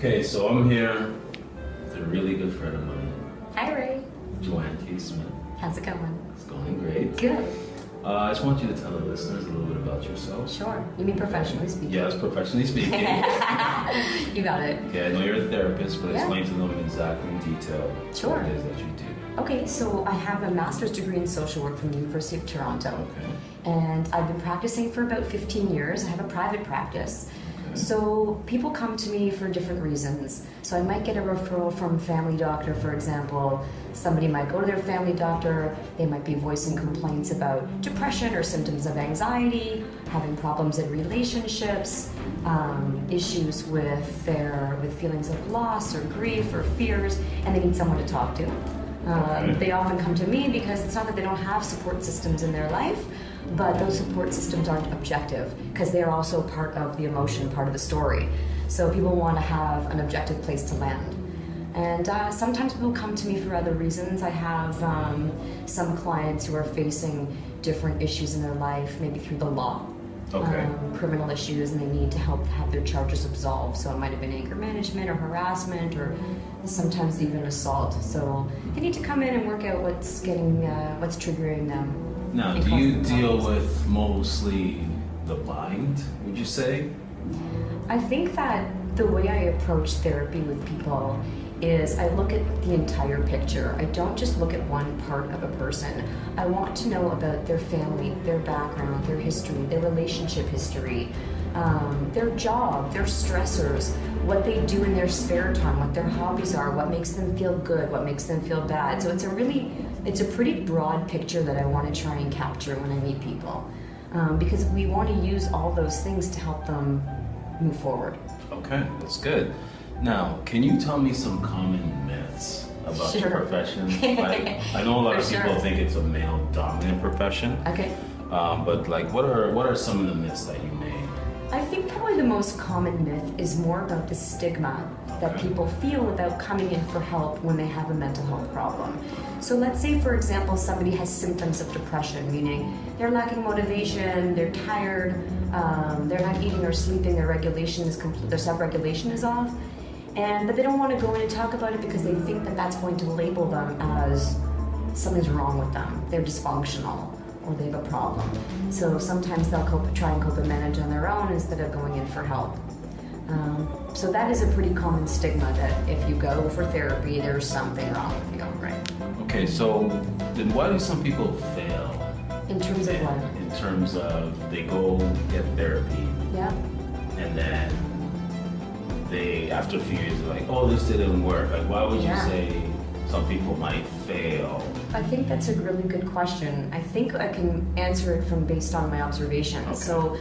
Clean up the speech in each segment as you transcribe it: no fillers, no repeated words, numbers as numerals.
Okay, so I'm here with a really good friend of mine, Hi, Ray. Joanne K. Smith. How's it going? It's going great. Good. I just want you to tell the listeners a little bit about yourself. Sure. You mean professionally speaking? Yes, professionally speaking. You got it. Okay, I know you're a therapist, but Yeah. explain to them exactly in detail Sure. what it is that you do. Okay, so I have a master's degree in social work from the University of Toronto. Okay. And I've been practicing for about 15 years. I have a private practice. Okay. So people come to me for different reasons. So I might get a referral from family doctor, for example. Somebody might go to their family doctor. They might be voicing complaints about depression or symptoms of anxiety, having problems in relationships, issues with feelings of loss or grief or fears, and they need someone to talk to. They often come to me because it's not that they don't have support systems in their life, but those support systems aren't objective because they are also part of the emotion, part of the story. So people want to have an objective place to land. And sometimes people come to me for other reasons. I have some clients who are facing different issues in their life, maybe through the law. Okay. Criminal issues, and they need to help have their charges absolved. So it might have been anger management or harassment or sometimes even assault. So they need to come in and work out what's triggering them. Now, and do you causing deal problems. with mostly the blind, would you say? I think that the way I approach therapy with people is I look at the entire picture. I don't just look at one part of a person. I want to know about their family, their background, their history, their relationship history, their job, their stressors, what they do in their spare time, what their hobbies are, what makes them feel good, what makes them feel bad. So it's a pretty broad picture that I want to try and capture when I meet people. Because we want to use all those things to help them move forward. Okay, that's good. Now, can you tell me some common myths about your Sure. profession? Like, I know a lot of For people sure. think it's a male-dominant profession, Okay. but like, what are some of the myths that you made? I think probably the most common myth is more about the stigma that Okay. people feel about coming in for help when they have a mental health problem. So let's say, for example, somebody has symptoms of depression, meaning they're lacking motivation, they're tired, they're not eating or sleeping, their self-regulation is off, but they don't want to go in and talk about it because they think that that's going to label them as something's wrong with them, they're dysfunctional, or they have a problem. So sometimes they'll try and cope and manage on their own instead of going in for help. So that is a pretty common stigma that if you go for therapy, there's something wrong with you, right? Okay, so then why do some people fail? In terms of what? In terms of they go get therapy Yeah. and then they, after a few years, they're like, oh, this didn't work. Like, why would you Yeah. say some people might fail? I think that's a really good question. I think I can answer it based on my observations. Okay. So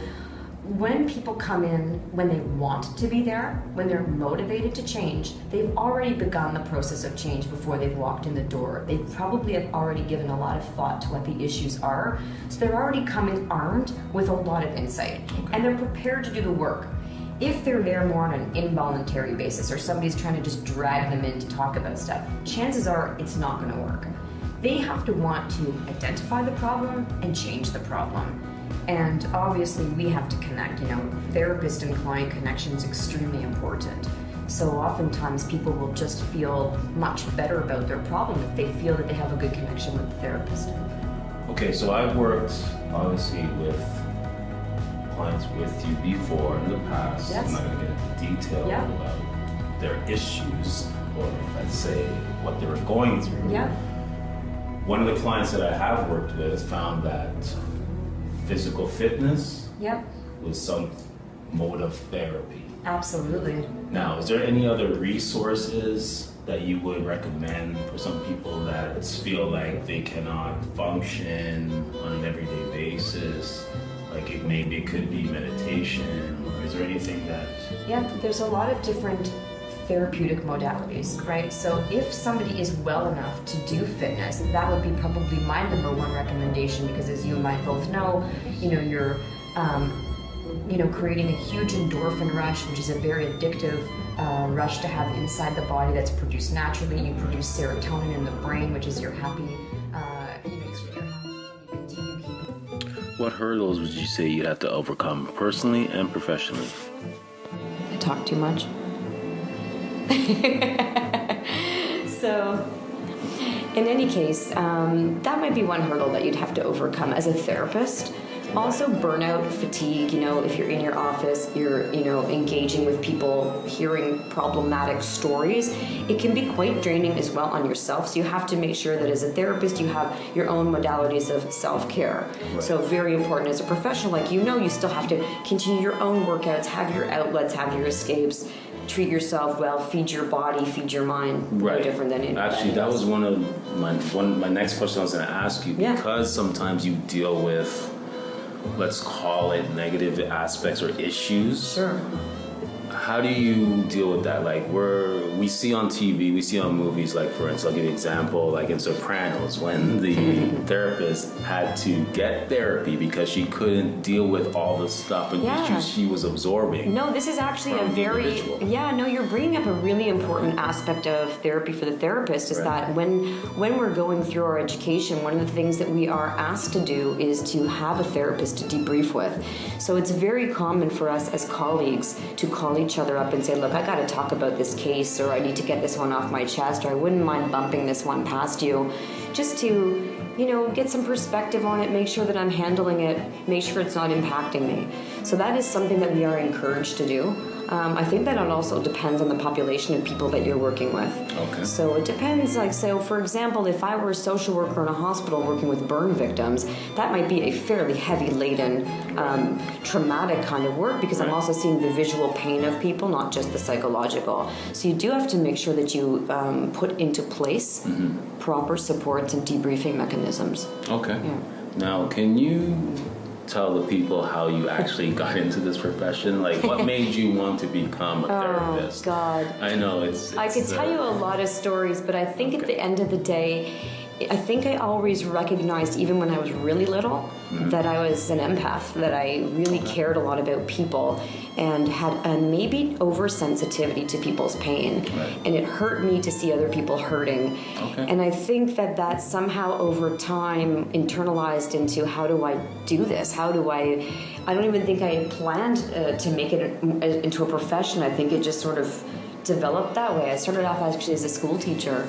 when people come in, when they want to be there, when they're motivated to change, they've already begun the process of change before they've walked in the door. They probably have already given a lot of thought to what the issues are. So they're already coming armed with a lot of insight. Okay. And they're prepared to do the work. If they're there more on an involuntary basis or somebody's trying to just drag them in to talk about stuff, chances are it's not going to work. They have to want to identify the problem and change the problem. And obviously we have to connect, therapist and client connection is extremely important. So oftentimes people will just feel much better about their problem if they feel that they have a good connection with the therapist. Okay, so I've worked obviously with clients with you before in the past. Yes. I'm not going to get into detail Yeah. about their issues or let's say what they were going through. Yeah. One of the clients that I have worked with found that physical fitness Yep. was some mode of therapy. Absolutely. Now, is there any other resources that you would recommend for some people that feel like they cannot function on an everyday basis? Like maybe it could be meditation, or is there anything that... Yeah, there's a lot of different therapeutic modalities, right? So if somebody is well enough to do fitness, that would be probably my number one recommendation because as you might both know, you're creating a huge endorphin rush, which is a very addictive rush to have inside the body that's produced naturally. You produce serotonin in the brain, which is your happy, continue keeping. What hurdles would you say you'd have to overcome personally and professionally? I talk too much. So, in any case, that might be one hurdle that you'd have to overcome as a therapist. Also, burnout, fatigue, you know, if you're in your office, you're, you know, engaging with people, hearing problematic stories, it can be quite draining as well on yourself. So you have to make sure that as a therapist, you have your own modalities of self-care. Right. So very important as a professional, like, you know, you still have to continue your own workouts, have your outlets, have your escapes, treat yourself well, feed your body, feed your mind. Right. No different than anything Actually, that was one of my next question I was going to ask you. Yeah. Because sometimes you deal with, let's call it, negative aspects or issues. Sure. How do you deal with that? Like, we see on TV, we see on movies, like, for instance, I'll give you an example, like in Sopranos, when the therapist had to get therapy because she couldn't deal with all the stuff and Yeah. issues she was absorbing. No, this is actually a From the very, individual. yeah, no, you're bringing up a really important aspect of therapy for the therapist is Right. that when we're going through our education, one of the things that we are asked to do is to have a therapist to debrief with. So it's very common for us as colleagues to call each other up and say, look, I got to talk about this case, or I need to get this one off my chest, or I wouldn't mind bumping this one past you, just to, you know, get some perspective on it, make sure that I'm handling it, make sure it's not impacting me. So that is something that we are encouraged to do. I think that it also depends on the population of people that you're working with. Okay. So it depends, like, so for example, if I were a social worker in a hospital working with burn victims, that might be a fairly heavy laden, traumatic kind of work, because I'm Right. also seeing the visual pain of people, not just the psychological. So you do have to make sure that you put into place proper supports and debriefing mechanisms. Okay. Yeah. Now, can you tell the people how you actually got into this profession? Like, what made you want to become a therapist? Oh, God. I know it's I could tell you a lot of stories, but I think at the end of the day, I think I always recognized, even when I was really little, that I was an empath, that I really cared a lot about people and had a maybe oversensitivity to people's pain. Right. And it hurt me to see other people hurting. Okay. And I think that somehow over time internalized into, how do I do this? How do I don't even think I planned to make it into a profession. I think it just sort of developed that way. I started off actually as a school teacher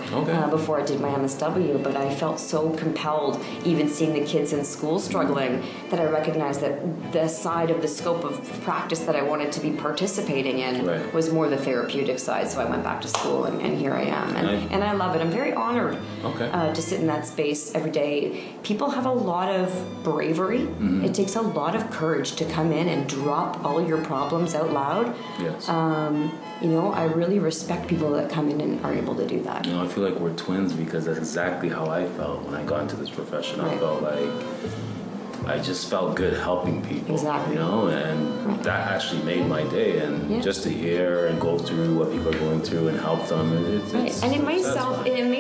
before I did my MSW, but I felt so compelled, even seeing the kids in school struggling, that I recognized that the side of the scope of practice that I wanted to be participating in Right. was more the therapeutic side. So I went back to school, and here I am. And I love it. I'm very honored to sit in that space every day. People have a lot of bravery. It takes a lot of courage to come in and drop all your problems out loud. Yes. You know, I really respect people that come in and are able to do that. You know, I feel like we're twins, because that's exactly how I felt when I got into this profession. I Right. felt like I just felt good helping people. Exactly. You know, and that actually made my day. And Yeah. just to hear and go through what people are going through and help them, it's And it may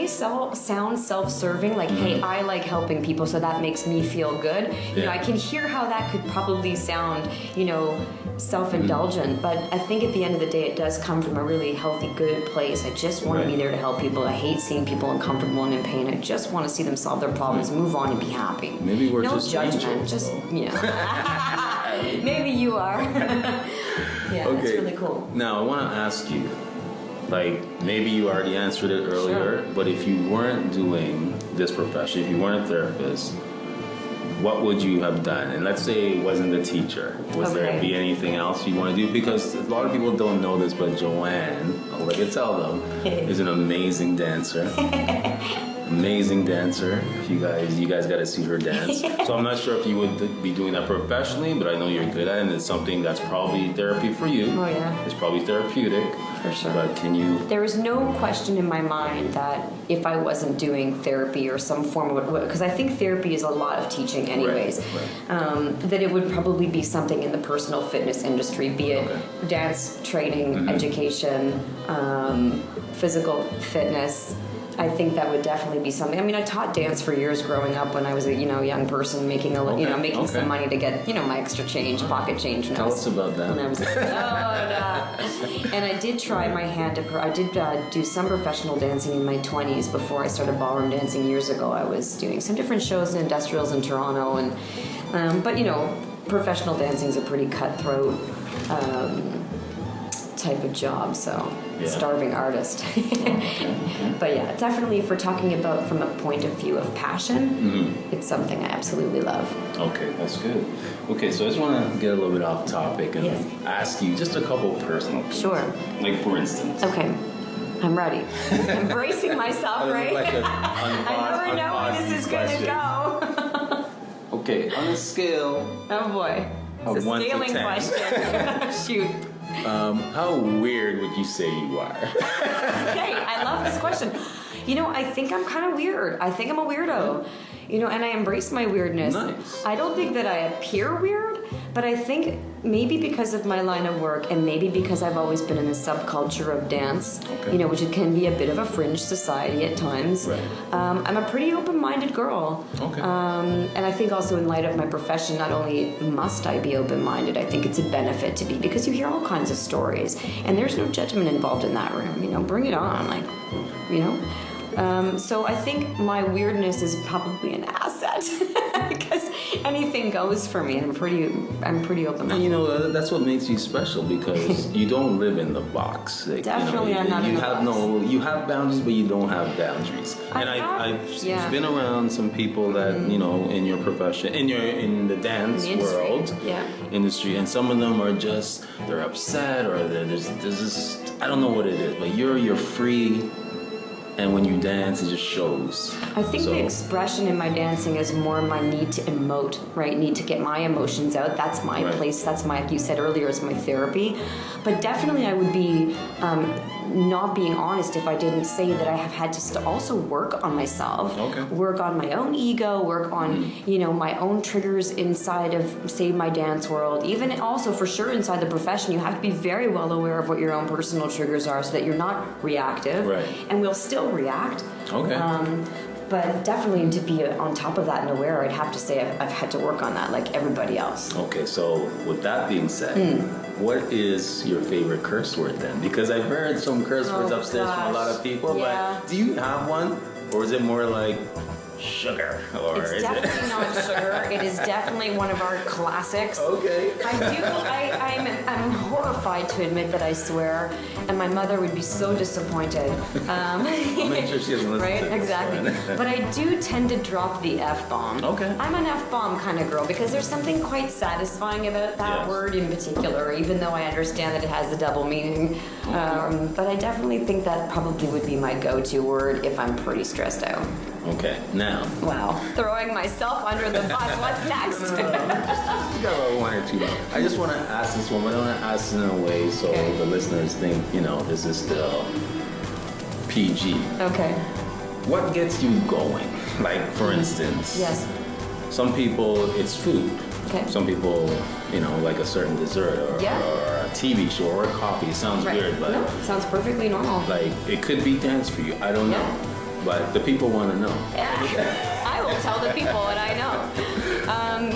satisfying. sound self-serving, like, hey, I like helping people, so that makes me feel good. You know, I can hear how that could probably sound, you know, self-indulgent, but I think at the end of the day, it does come from a really healthy, good place. I just want to be there to help people. I hate seeing people uncomfortable and in pain. I just want to see them solve their problems, move on, and be happy. Maybe we're no just judgment, angels, just though. you know. Maybe you are. Yeah, it's really cool. Now, I want to ask you, like, maybe you already answered it earlier, but if you weren't doing this profession, if you weren't a therapist, what would you have done? And let's say it wasn't a teacher. Was there be anything else you want to do? Because a lot of people don't know this, but Joanne, I'll let you tell them, is an amazing dancer. Amazing dancer. You guys got to see her dance. So I'm not sure if you would be doing that professionally, but I know you're good at it, and it's something that's probably therapy for you. Oh, yeah. It's probably therapeutic. For sure. But can you... There is no question in my mind that if I wasn't doing therapy or some form of, because I think therapy is a lot of teaching anyways, that it would probably be something in the personal fitness industry, be it dance training, education, physical fitness. I think that would definitely be something. I mean, I taught dance for years growing up when I was a young person making making some money to get my extra change, pocket change. Tell us about that. When I was and I did try my hand at. I did do some professional dancing in my 20s before I started ballroom dancing years ago. I was doing some different shows in industrials in Toronto, and but professional dancing is a pretty cutthroat type of job, so Yeah. starving artist. But yeah, definitely if we're talking about from a point of view of passion, it's something I absolutely love. Okay, that's good. Okay, so I just want to get a little bit off topic and Yes. ask you just a couple personal things. Sure. Like for instance. Okay, I'm ready. I'm bracing myself, right? I never know where this is going to go. Okay, on a scale, Oh boy. Of It's a 1 to scaling 10. question. Shoot. how weird would you say you are? Okay, I love this question. You know, I think I'm kind of weird. I think I'm a weirdo. You know, and I embrace my weirdness. Nice. I don't think that I appear weird, but I think maybe because of my line of work and maybe because I've always been in the subculture of dance, Okay. you know, which it can be a bit of a fringe society at times. Right. I'm a pretty open-minded girl. Okay. And I think also in light of my profession, not only must I be open-minded, I think it's a benefit to be, because you hear all kinds of stories and there's no judgment involved in that room. You know, bring it on, like, you know. So I think my weirdness is probably an asset because anything goes for me. I'm pretty open. And you know, that's what makes you special because you don't live in the box. Like, Definitely, you know, I'm not you in the have box. You have boundaries, but you don't have boundaries. And I've yeah. been around some people that you know in your profession, in the dance In the industry, world, yeah. industry, and some of them are just they're upset or there's this I don't know what it is, but you're free. And when you dance, it just shows. I think So- the expression in my dancing is more my need to emote, right? Need to get my emotions out. That's my Right. place. That's my, like you said earlier, is my therapy. But definitely I would be not being honest if I didn't say that I have had to also work on myself. Okay. Work on my own ego, work on, you know, my own triggers inside of, say, my dance world. Even also, for sure, inside the profession, you have to be very well aware of what your own personal triggers are so that you're not reactive. Right. And we'll still react. Okay. But definitely to be on top of that and aware, I'd have to say I've had to work on that like everybody else. Okay, so with that being said, what is your favorite curse word then? Because I've heard some curse words Oh, upstairs from a lot of gosh. people, Yeah. but do you have one? Or is it more like sugar? Or It's is definitely not sugar. It is definitely one of our classics. Okay. I'm horrified to admit that I swear, and my mother would be so disappointed. I'll make sure she doesn't listen Right, to this. exactly. But I do tend to drop the F-bomb. Okay. I'm an F-bomb kind of girl because there's something quite satisfying about that Yes. word in particular, even though I understand that it has a double meaning. But I definitely think that probably would be my go-to word if I'm pretty stressed out. Okay, now, Wow. Throwing myself under the bus. What's next? you got about one or two more. I just want to ask this one, but I want to ask it in a way so Okay. the listeners think, you know, this is still PG. Okay. What gets you going? Like, for instance, Yes. some people, it's food. Okay. Some people, you know, like a certain dessert or, Yeah. or a TV show or coffee. It sounds Right. weird, but No, sounds perfectly normal. like it could be dance for you. I don't know. Yeah. But the people want to know. I will tell the people what I know.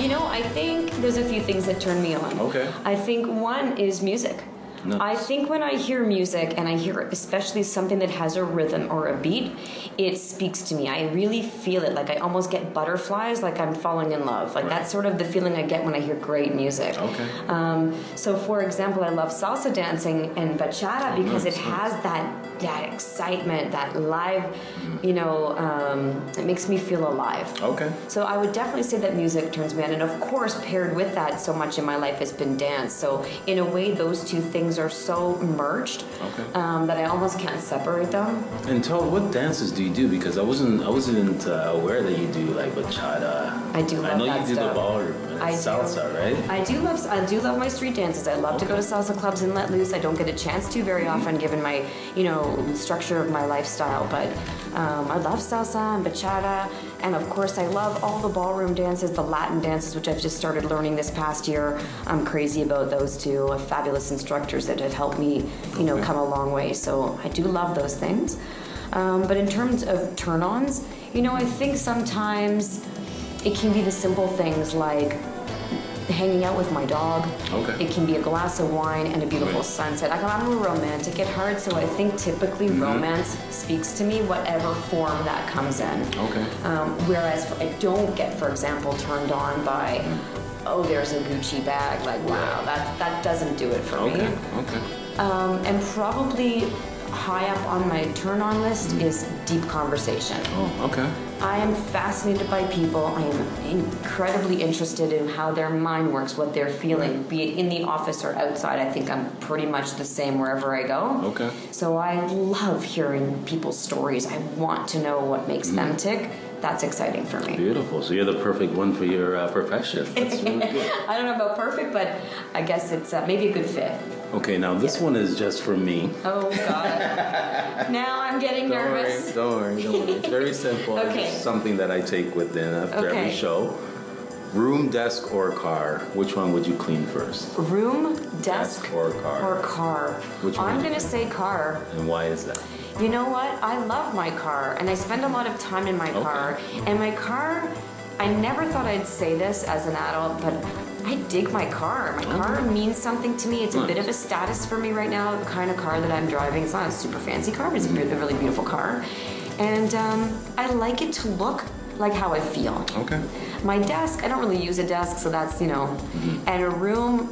You know, I think there's a few things that turn me on. Okay. I think one is music. Nice. I think when I hear music, and I hear especially something that has a rhythm or a beat, it speaks to me. I really feel it. Like I almost get butterflies, like I'm falling in love. Like that's sort of the feeling I get when I hear great music. Okay. So for example, I love salsa dancing and bachata because it has that excitement, that live, you know, it makes me feel alive. Okay. So I would definitely say that music turns me on, and of course, paired with that, so much in my life has been dance. So in a way, those two things are so merged Okay. that I almost can't separate them. And tell what dances do you do? Because I wasn't aware that you do like bachata. I do I love know that you do stuff. the ballroom and I it's do. salsa, right? I do love my street dances. I love to go to salsa clubs and let loose. I don't get a chance to very often, given my, you know, structure of my lifestyle. But I love salsa and bachata, and of course, I love all the ballroom dances, the Latin dances, which I've just started learning this past year. I'm crazy about those two. I have fabulous instructors that have helped me, you know, come a long way. So I do love those things. But in terms of turn-ons, you know, I think sometimes it can be the simple things like hanging out with my dog. Okay. It can be a glass of wine and a beautiful Right. sunset. I'm a romantic at heart, so I think typically romance speaks to me, whatever form that comes in. Okay. Whereas I don't get, for example, turned on by, oh, there's a Gucci bag. Like, wow, that doesn't do it for Okay. me. Okay. And probably high up on my turn-on list is deep conversation. Oh, okay. I am fascinated by people. I am incredibly interested in how their mind works, what they're feeling, be it in the office or outside. I think I'm pretty much the same wherever I go. Okay. So I love hearing people's stories. I want to know what makes them tick. That's exciting for me. Beautiful. So you're the perfect one for your profession. That's really good. I don't know about perfect, but I guess it's maybe a good fit. Okay, now this one is just for me. Oh, God. Now I'm getting nervous. Don't worry. It's very simple. Okay. It's something that I take within after Okay. every show. Room, desk, or car? Which one would you clean first? Room, desk, or car? Or car. Which one I'm would you going to say car. And why is that? You know what? I love my car, and I spend a lot of time in my car. And my car, I never thought I'd say this as an adult, but I dig my car. My car means something to me. It's a bit of a status for me right now, the kind of car that I'm driving. It's not a super fancy car, but it's a really beautiful car. And I like it to look like how I feel. Okay. My desk, I don't really use a desk, so that's, and a room,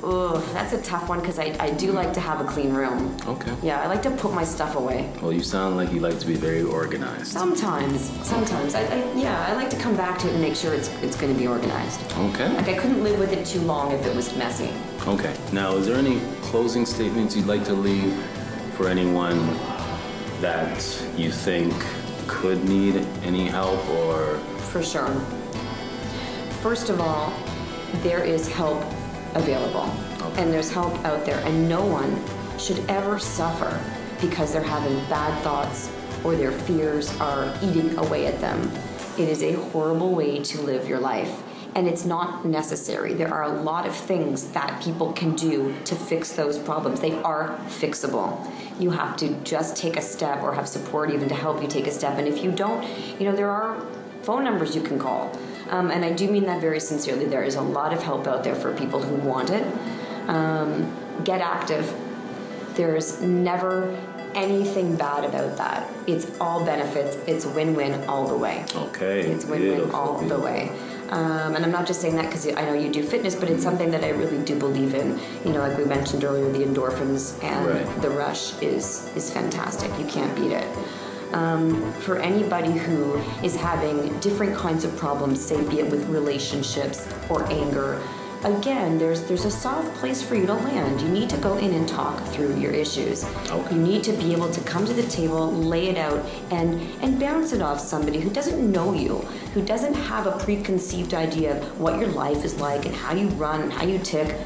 that's a tough one because I do like to have a clean room. Okay. Yeah, I like to put my stuff away. Well, you sound like you like to be very organized. Sometimes. I like to come back to it and make sure it's going to be organized. Okay. Like I couldn't live with it too long if it was messy. Okay. Now, is there any closing statements you'd like to leave for anyone that you think could need any help or? For sure. First of all, there is help available. Okay. And there's help out there. And no one should ever suffer because they're having bad thoughts or their fears are eating away at them. It is a horrible way to live your life. And it's not necessary. There are a lot of things that people can do to fix those problems. They are fixable. You have to just take a step or have support even to help you take a step. And if you don't, there are phone numbers you can call. And I do mean that very sincerely. There is a lot of help out there for people who want it. Get active. There's never anything bad about that. It's all benefits. It's win-win all the way. Okay. It's win-win all the way. And I'm not just saying that because I know you do fitness, but it's something that I really do believe in. Like we mentioned earlier, the endorphins and the rush is fantastic. You can't beat it. For anybody who is having different kinds of problems, say be it with relationships or anger, again, there's a soft place for you to land. You need to go in and talk through your issues. Okay. You need to be able to come to the table, lay it out, and bounce it off somebody who doesn't know you, who doesn't have a preconceived idea of what your life is like and how you run and how you tick.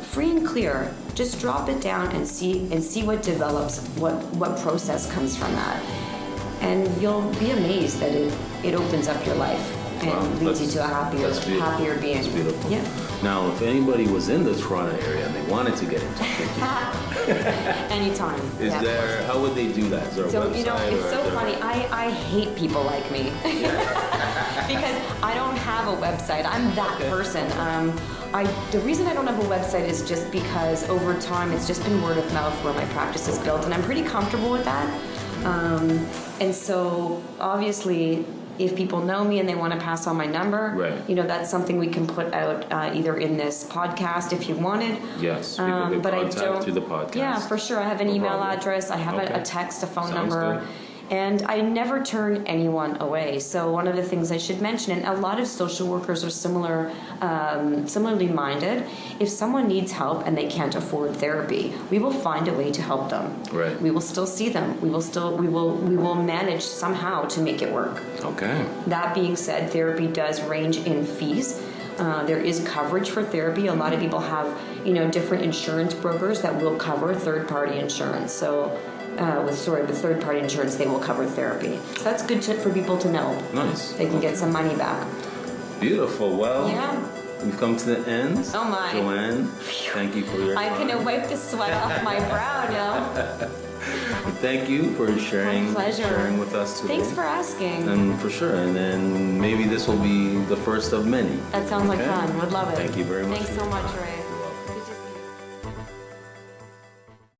Free and clear. Just drop it down and see what develops, what process comes from that. And you'll be amazed that it opens up your life and leads you to a happier being. That's beautiful. Yeah. Now, if anybody was in the Toronto area and they wanted to get in touch with you, Anytime. how would they do that? Is there a So, website? it's so funny. I hate people like me because I don't have a website. I'm that person. The reason I don't have a website is just because over time it's just been word of mouth where my practice is built, and I'm pretty comfortable with that. And so obviously, if people know me and they want to pass on my number, that's something we can put out either in this podcast if you wanted. Yes, people can contact through the podcast. Yeah, for sure. I have an email address. I have a text, a phone number. Good. And I never turn anyone away. So one of the things I should mention, and a lot of social workers are similarly minded. If someone needs help and they can't afford therapy, we will find a way to help them. Right. We will still see them. We will manage somehow to make it work. Okay. That being said, therapy does range in fees. There is coverage for therapy. A lot of people have, different insurance brokers that will cover third-party insurance. So. With third-party insurance, they will cover therapy. So that's good for people to know. Nice. They can get some money back. Beautiful. Well, we've come to the end. Oh my. Joanne, thank you for your time. I can wipe the sweat off my brow now. Thank you for sharing with us today. Thanks for asking. And for sure. And then maybe this will be the first of many. That sounds like fun. Would love it. Thank you very much. Thanks so much, Ray. Good to see you.